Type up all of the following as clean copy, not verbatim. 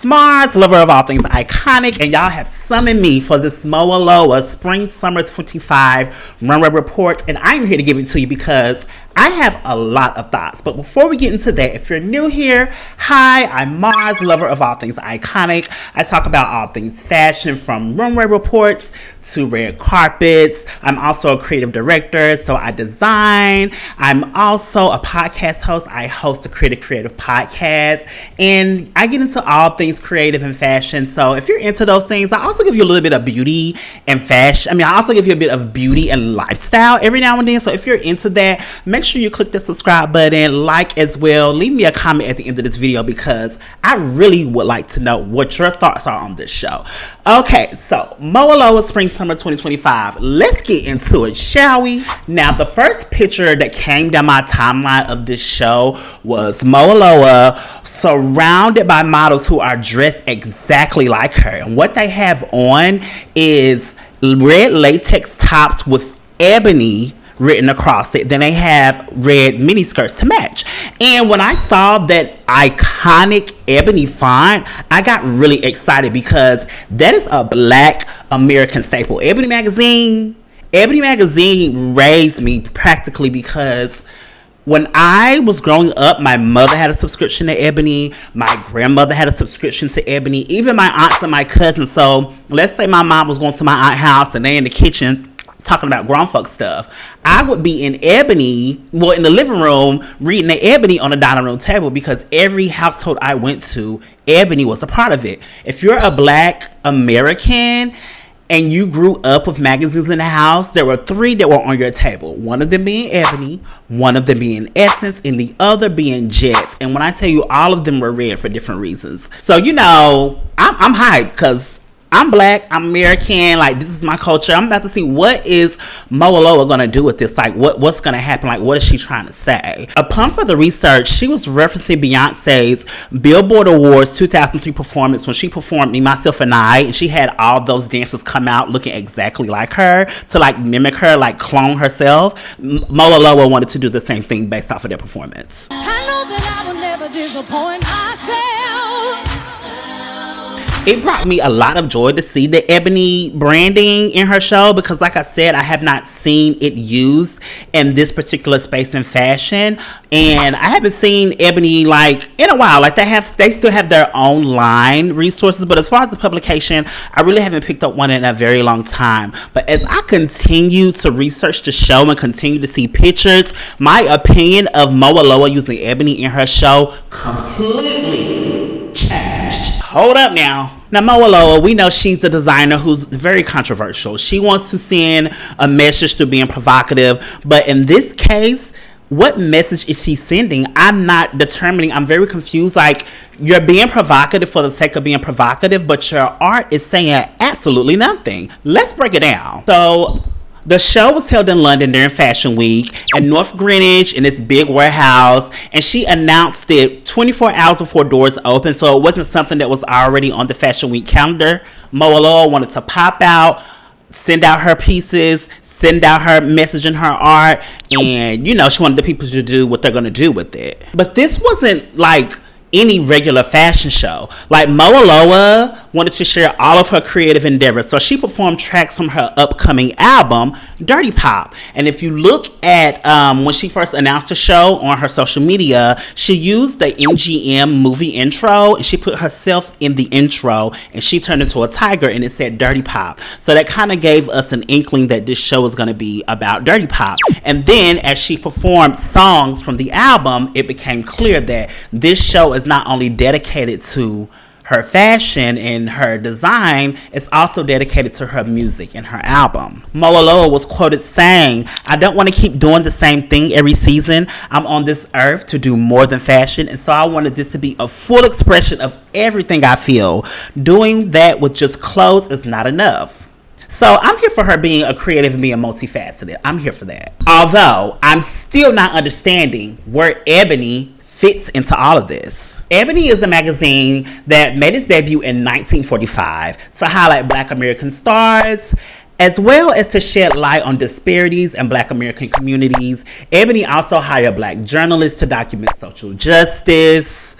Mars, lover of all things iconic, and y'all have summoned me for this Mowalola Spring Summer 25 Runway Report, and I'm here to give it to you because I have a lot of thoughts. But before we get into that, if you're new here, hi, I'm Mars, lover of all things iconic. I talk about all things fashion, from runway reports to red carpets. I'm also a creative director, so I design. I'm also a podcast host. I host a creative podcast, and I get into all things creative and fashion. So if you're into those things, I also give you a little bit of beauty and fashion. I also give you a bit of beauty and lifestyle every now and then. So if you're into that, make sure you click the subscribe button, like as well. Leave me a comment at the end of this video because I really would like to know what your thoughts are on this show. Okay, so Mowalola Spring Summer 2025. Let's get into it, shall we? Now, the first picture that came down my timeline of this show was Mowalola surrounded by models who are dressed exactly like her. And what they have on is red latex tops with Ebony written across it. Then they have red mini skirts to match. And when I saw that iconic Ebony font, I got really excited because that is a Black American staple. Ebony magazine raised me practically because when I was growing up, my mother had a subscription to Ebony. My grandmother had a subscription to Ebony. Even my aunts and my cousins. So let's say my mom was going to my aunt's house and they in the kitchen talking about grown folk stuff. I would be in Ebony, in the living room, reading the Ebony on the dining room table because every household I went to, Ebony was a part of it. If you're a Black American and you grew up with magazines in the house, there were 3 that were on your table. One of them being Ebony, one of them being Essence, and the other being Jet. And when I tell you, all of them were red for different reasons. So, I'm hyped because I'm Black, I'm American, this is my culture. I'm about to see what is Mowalola gonna do with this. What's gonna happen? What is she trying to say? Upon further research, she was referencing Beyonce's Billboard Awards 2003 performance when she performed Me, Myself, and I, and she had all those dancers come out looking exactly like her to mimic her, clone herself. Mowalola wanted to do the same thing based off of their performance. I know that I will never disappoint myself. It brought me a lot of joy to see the Ebony branding in her show because, like I said, I have not seen it used in this particular space in fashion, and I haven't seen Ebony in a while. They still have their own line resources, but as far as the publication, I really haven't picked up one in a very long time. But as I continue to research the show and continue to see pictures, my opinion of Mowalola using Ebony in her show completely changed. Hold up now. Now, Mowalola, we know she's the designer who's very controversial. She wants to send a message through being provocative. But in this case, what message is she sending? I'm not determining. I'm very confused. You're being provocative for the sake of being provocative, but your art is saying absolutely nothing. Let's break it down. So the show was held in London during Fashion Week in North Greenwich in this big warehouse, and she announced it 24 hours before doors opened, so it wasn't something that was already on the Fashion Week calendar. Mowalola wanted to pop out, send out her pieces, send out her message in her art, and she wanted the people to do what they're going to do with it. But this wasn't any regular fashion show. Mowalola wanted to share all of her creative endeavors, so she performed tracks from her upcoming album Dirty Pop. And if you look at when she first announced the show on her social media, she used the MGM movie intro and she put herself in the intro and she turned into a tiger and it said Dirty Pop. So that kind of gave us an inkling that this show is going to be about Dirty Pop. And then as she performed songs from the album, it became clear that this show is not only dedicated to her fashion and her design, it's also dedicated to her music and her album. Mowalola was quoted saying, "I don't want to keep doing the same thing every season. I'm on this earth to do more than fashion, and so I wanted this to be a full expression of everything I feel. Doing that with just clothes is not enough." So I'm here for her being a creative and being multifaceted. I'm here for that. Although I'm still not understanding where Ebony fits into all of this. Ebony is a magazine that made its debut in 1945 to highlight Black American stars, as well as to shed light on disparities in Black American communities. Ebony also hired Black journalists to document social justice,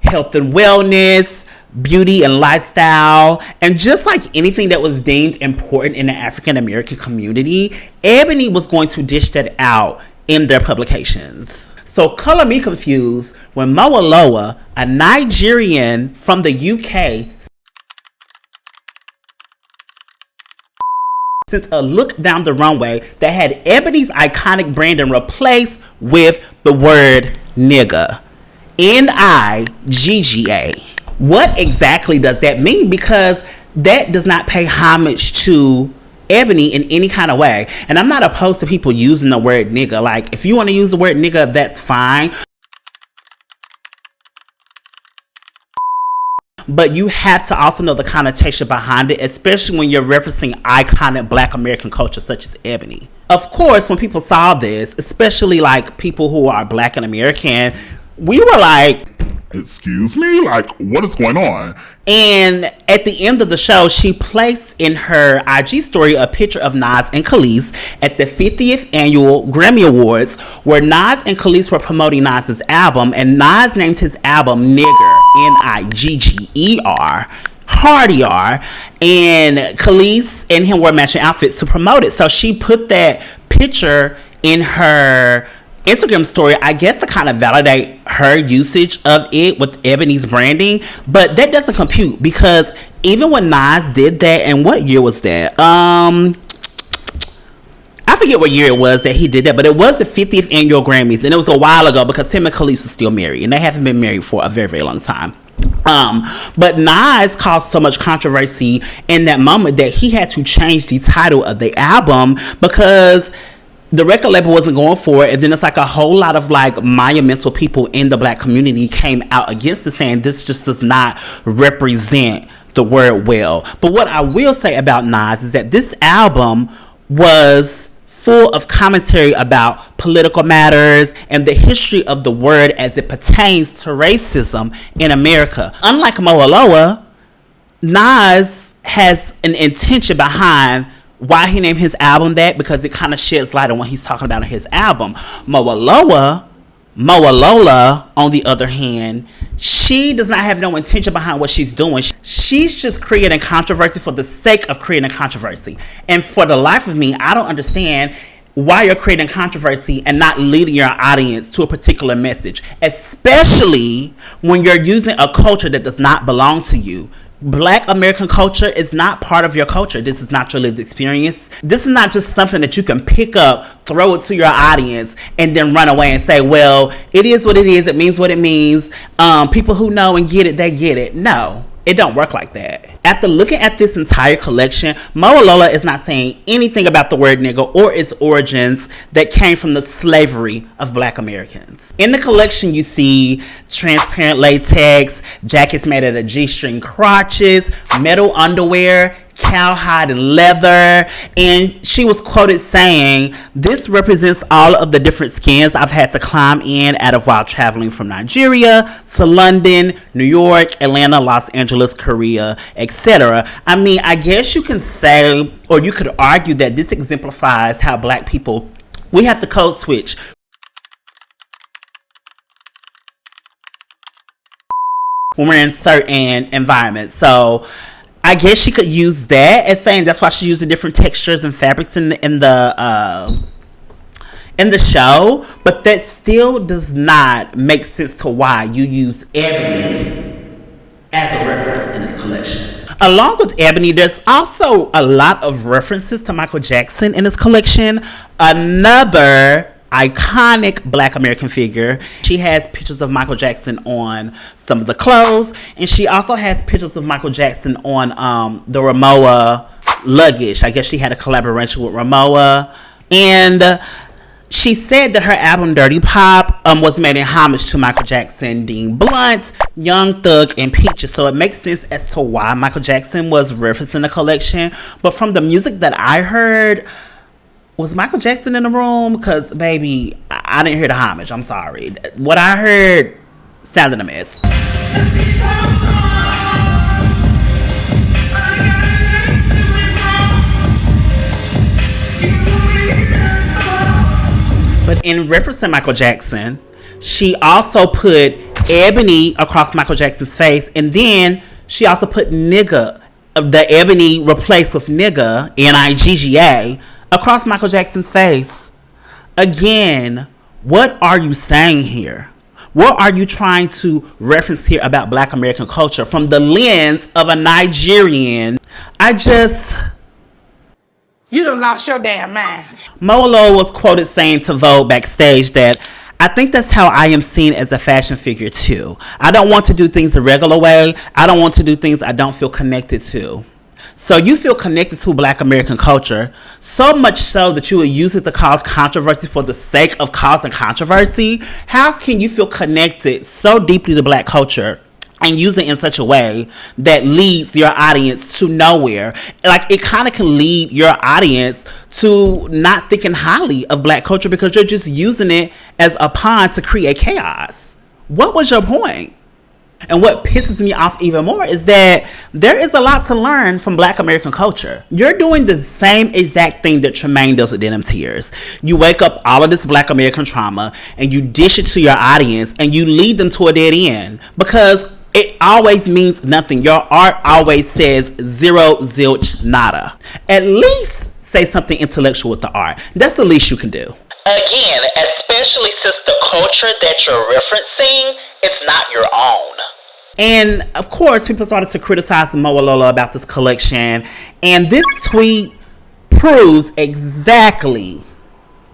health and wellness, beauty and lifestyle, and just like anything that was deemed important in the African American community, Ebony was going to dish that out in their publications. So color me confused when Mowalola, a Nigerian from the UK, sent a look down the runway that had Ebony's iconic branding replaced with the word nigga. N-I-G-G-A. What exactly does that mean? Because that does not pay homage to Ebony in any kind of way. And I'm not opposed to people using the word nigga. Like, if you want to use the word nigga, that's fine. But you have to also know the connotation behind it, especially when you're referencing iconic Black American culture such as Ebony. Of course, when people saw this, especially like people who are Black and American, we were like, excuse me? Like, what is going on? And at the end of the show, she placed in her IG story a picture of Nas and Khalees at the 50th annual Grammy Awards, where Nas and Khalees were promoting Nas's album, and Nas named his album Nigger, N-I-G-G-E-R, Hardy R, and Khalees and him wore matching outfits to promote it. So she put that picture in her Instagram story, I guess, to kind of validate her usage of it with Ebony's branding. But that doesn't compute, because even when Nas did that, and what year was that? I forget what year it was that he did that, but it was the 50th annual Grammys, and it was a while ago because him and Khalees are still married, and they haven't been married for a very, very long time. But Nas caused so much controversy in that moment that he had to change the title of the album because the record label wasn't going for it. And then it's like a whole lot of like monumental people in the Black community came out against it, saying this just does not represent the word well. But what I will say about Nas is that this album was full of commentary about political matters and the history of the word as it pertains to racism in America. Unlike Mowalola, Nas has an intention behind why he named his album that, because it kind of sheds light on what he's talking about in his album. Mowalola, on the other hand, she does not have no intention behind what she's doing. She's just creating controversy for the sake of creating controversy. And for the life of me, I don't understand why you're creating controversy and not leading your audience to a particular message, especially when you're using a culture that does not belong to you. Black American culture is not part of your culture. This is not your lived experience. This is not just something that you can pick up, throw it to your audience, and then run away and say, well, it is what it is. It means what it means. People who know and get it, they get it. No, it don't work like that. After looking at this entire collection, Mowalola is not saying anything about the word nigga or its origins that came from the slavery of Black Americans. In the collection, you see transparent latex, jackets made out of G-string crotches, metal underwear, cowhide and leather, and she was quoted saying, "This represents all of the different skins I've had to climb in out of while traveling from Nigeria to London, New York, Atlanta, Los Angeles, Korea, etc." I mean, I guess you can say, or you could argue, that this exemplifies how Black people, we have to code switch when we're in certain environments. So I guess she could use that as saying that's why she used the different textures and fabrics in the show, but that still does not make sense to why you use Ebony as a reference in this collection. Along with Ebony, there's also a lot of references to Michael Jackson in this collection, another iconic Black American figure. She has pictures of Michael Jackson on some of the clothes, and she also has pictures of Michael Jackson on the Ramoa luggage. I guess she had a collaboration with Ramoa, and she said that her album Dirty Pop was made in homage to Michael Jackson, Dean Blunt, Young Thug, and Peaches. So it makes sense as to why Michael Jackson was referenced in the collection. But from the music that I heard, was Michael Jackson in the room? Because, baby, I didn't hear the homage. I'm sorry. What I heard sounded a mess. But in referencing Michael Jackson, she also put Ebony across Michael Jackson's face, and then She also put nigga, the Ebony replaced with nigga, Nigga, across Michael Jackson's face. Again, what are you saying here? What are you trying to reference here about Black American culture from the lens of a Nigerian? You done lost your damn mind. Mowalola was quoted saying to Vogue backstage that, I think that's how I am seen as a fashion figure too. I don't want to do things the regular way. I don't want to do things I don't feel connected to. So you feel connected to Black American culture, so much so that you will use it to cause controversy for the sake of causing controversy. How can you feel connected so deeply to Black culture and use it in such a way that leads your audience to nowhere? Like, it kind of can lead your audience to not thinking highly of Black culture because you're just using it as a pawn to create chaos. What was your point? And what pisses me off even more is that there is a lot to learn from Black American culture. You're doing the same exact thing that Tremaine does with Denim Tears. You wake up all of this Black American trauma and you dish it to your audience and you lead them to a dead end because it always means nothing. Your art always says zero, zilch, nada. At least say something intellectual with the art. That's the least you can do. Again, especially since the culture that you're referencing is not your own. And of course, people started to criticize Mowalola about this collection. And this tweet proves exactly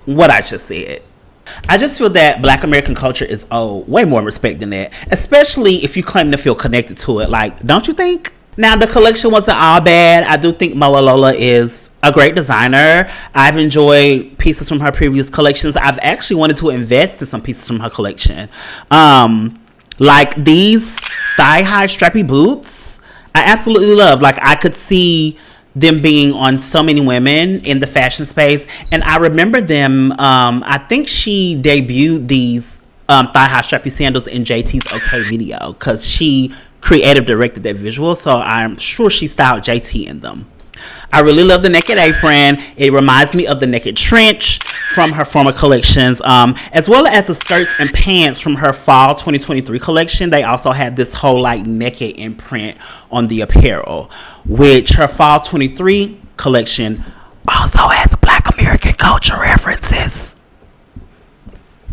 what I just said. I just feel that Black American culture is owed way more respect than that, especially if you claim to feel connected to it. Like, don't you think? Now, the collection wasn't all bad. I do think Mowalola is a great designer. I've enjoyed pieces from her previous collections. I've actually wanted to invest in some pieces from her collection. Like these thigh-high strappy boots, I absolutely love. Like, I could see them being on so many women in the fashion space. And I remember them, I think she debuted these thigh-high strappy sandals in JT's OK video because she creative directed that visual, so I'm sure she styled JT in them. I really love the Naked Apron. It reminds me of the Naked Trench from her former collections, as well as the skirts and pants from her fall 2023 collection. They also had this whole like naked imprint on the apparel, which her fall 23 collection also has Black American culture references.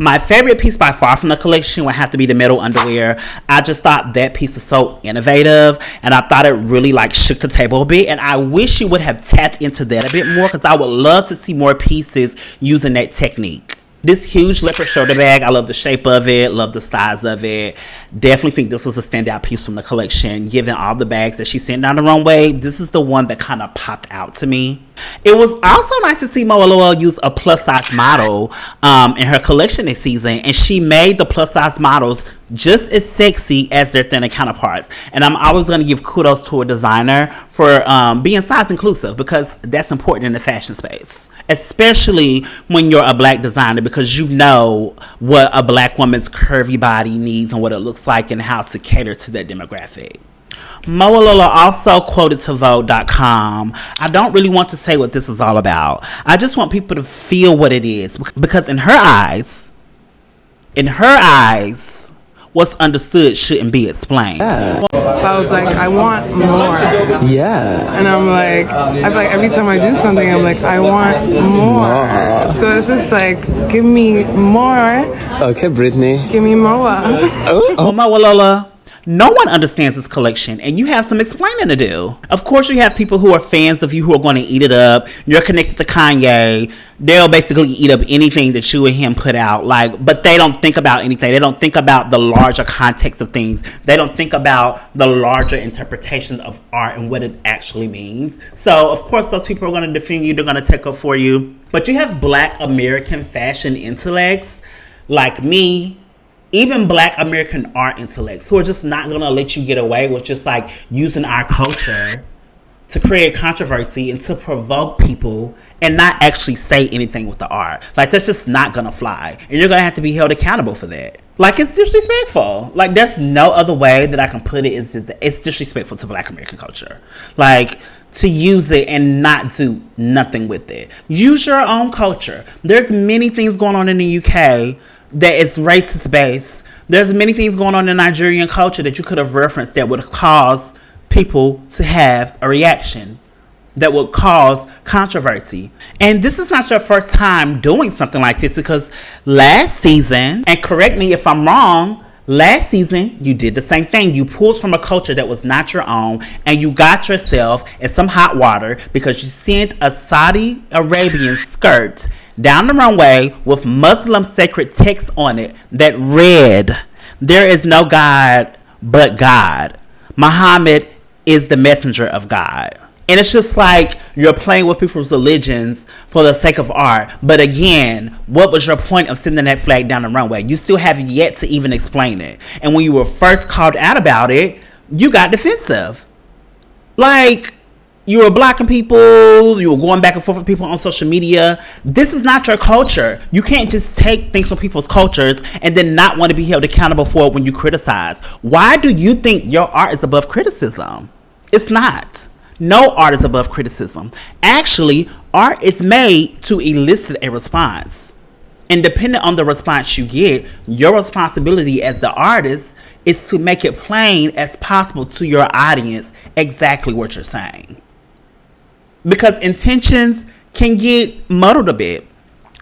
My favorite piece by far from the collection would have to be the metal underwear. I just thought that piece was so innovative, and I thought it really like shook the table a bit, and I wish you would have tapped into that a bit more because I would love to see more pieces using that technique. This huge leopard shoulder bag, I love the shape of it, love the size of it. Definitely think this was a standout piece from the collection. Given all the bags that she sent down the runway, this is the one that kind of popped out to me. It was also nice to see Mowalola use a plus size model in her collection this season, and she made the plus size models just as sexy as their thinner counterparts. And I'm always going to give kudos to a designer for being size inclusive because that's important in the fashion space, especially when you're a Black designer, because you know what a Black woman's curvy body needs and what it looks like and how to cater to that demographic. Mowalola also quoted to Vogue.com, I don't really want to say what this is all about. I just want people to feel what it is, because in her eyes, what's understood shouldn't be explained. Yeah. So I was like, I want more. Yeah. And I'm like, I feel like every time I do something, I'm like, I want more. So it's just like, give me more. Okay, Brittany. Give me more. Oh, Mowalola, no one understands this collection, and you have some explaining to do. Of course, you have people who are fans of you who are going to eat it up. You're connected to Kanye. They'll basically eat up anything that you and him put out. But they don't think about anything. They don't think about the larger context of things. They don't think about the larger interpretation of art and what it actually means. So, of course, those people are going to defend you. They're going to take up for you. But you have Black American fashion intellects like me, even Black American art intellects, who are just not going to let you get away with just like using our culture to create controversy and to provoke people and not actually say anything with the art. Like, that's just not going to fly. And you're going to have to be held accountable for that. Like, it's disrespectful. Like, there's no other way that I can put it. It's disrespectful to Black American culture. Like, to use it and not do nothing with it. Use your own culture. There's many things going on in the UK that is racist based. There's many things going on in Nigerian culture that you could have referenced that would cause people to have a reaction that would cause controversy. And this is not your first time doing something like this, because last season, and correct me if I'm wrong, last season you did the same thing. You pulled from a culture that was not your own, and you got yourself in some hot water because you sent a Saudi Arabian skirt down the runway with Muslim sacred text on it that read, "There is no God but God. Muhammad is the messenger of God." And it's just like you're playing with people's religions for the sake of art. But again, what was your point of sending that flag down the runway? You still have yet to even explain it. And when you were first called out about it, you got defensive. Like, you were blocking people, you were going back and forth with people on social media. This is not your culture. You can't just take things from people's cultures and then not want to be held accountable for it when you criticize. Why do you think your art is above criticism? It's not. No art is above criticism. Actually, art is made to elicit a response. And depending on the response you get, your responsibility as the artist is to make it plain as possible to your audience exactly what you're saying. Because intentions can get muddled a bit.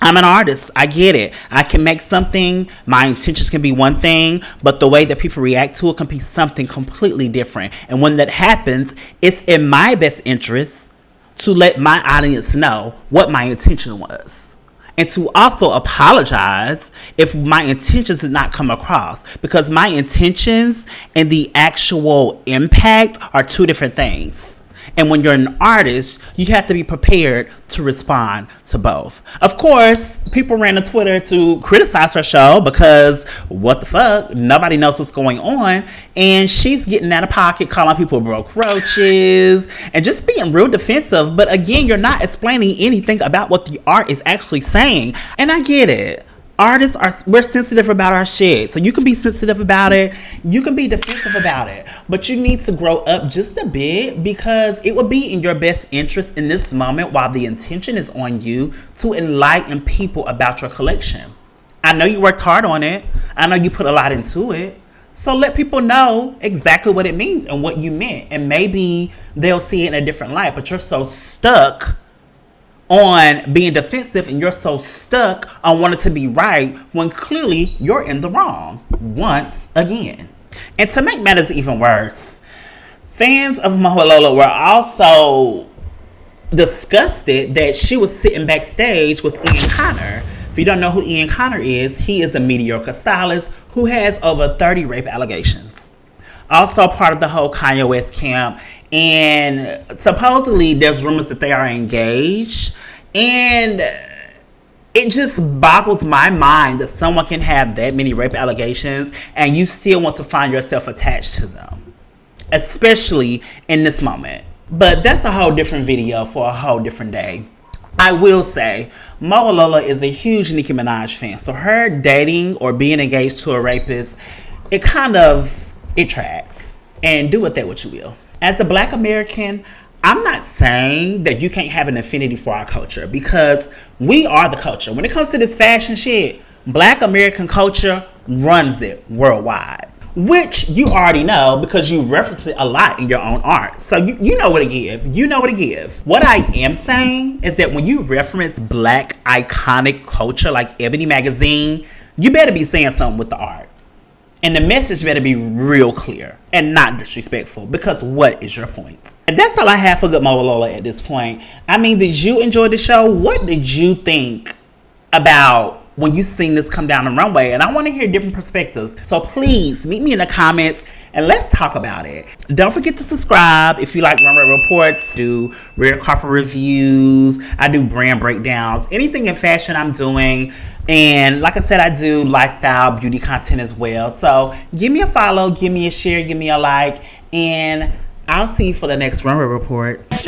I'm an artist. I get it. I can make something. My intentions can be one thing, but the way that people react to it can be something completely different. And when that happens, it's in my best interest to let my audience know what my intention was. And to also apologize if my intentions did not come across. Because my intentions and the actual impact are two different things. And when you're an artist, you have to be prepared to respond to both. Of course, people ran to Twitter to criticize her show because what the fuck? Nobody knows what's going on. And she's getting out of pocket, calling people broke roaches and just being real defensive. But again, you're not explaining anything about what the art is actually saying. And I get it. Artists we're sensitive about our shit. So you can be sensitive about it. You can be defensive about it. But you need to grow up just a bit, because it would be in your best interest in this moment, while the intention is on you, to enlighten people about your collection. I know you worked hard on it. I know you put a lot into it. So let people know exactly what it means and what you meant. And maybe they'll see it in a different light. But you're so stuck on being defensive, and you're so stuck on wanting to be right when clearly you're in the wrong once again. And to make matters even worse, fans of Mowalola were also disgusted that she was sitting backstage with Ian Connor. If you don't know who Ian Connor is, he is a mediocre stylist who has over 30 rape allegations. Also part of the whole Kanye West camp. And supposedly there's rumors that they are engaged. And it just boggles my mind that someone can have that many rape allegations and you still want to find yourself attached to them. Especially in this moment. But that's a whole different video for a whole different day. I will say, Mowalola is a huge Nicki Minaj fan. So her dating or being engaged to a rapist, it tracks. And do with that what you will. As a Black American, I'm not saying that you can't have an affinity for our culture, because we are the culture. When it comes to this fashion shit, Black American culture runs it worldwide, which you already know because you reference it a lot in your own art. So you know what to give. You know what to give. What I am saying is that when you reference Black iconic culture like Ebony magazine, you better be saying something with the art. And the message better be real clear and not disrespectful, because what is your point? And that's all I have for Good Mowalola at this point. I mean, did you enjoy the show? What did you think about when you seen this come down the runway? And I want to hear different perspectives. So please meet me in the comments and let's talk about it. Don't forget to subscribe if you like Runway Reports. I do rare carpet reviews. I do brand breakdowns. Anything in fashion I'm doing. And like I said, I do lifestyle beauty content as well. So give me a follow, give me a share, give me a like, and I'll see you for the next Runway Report. You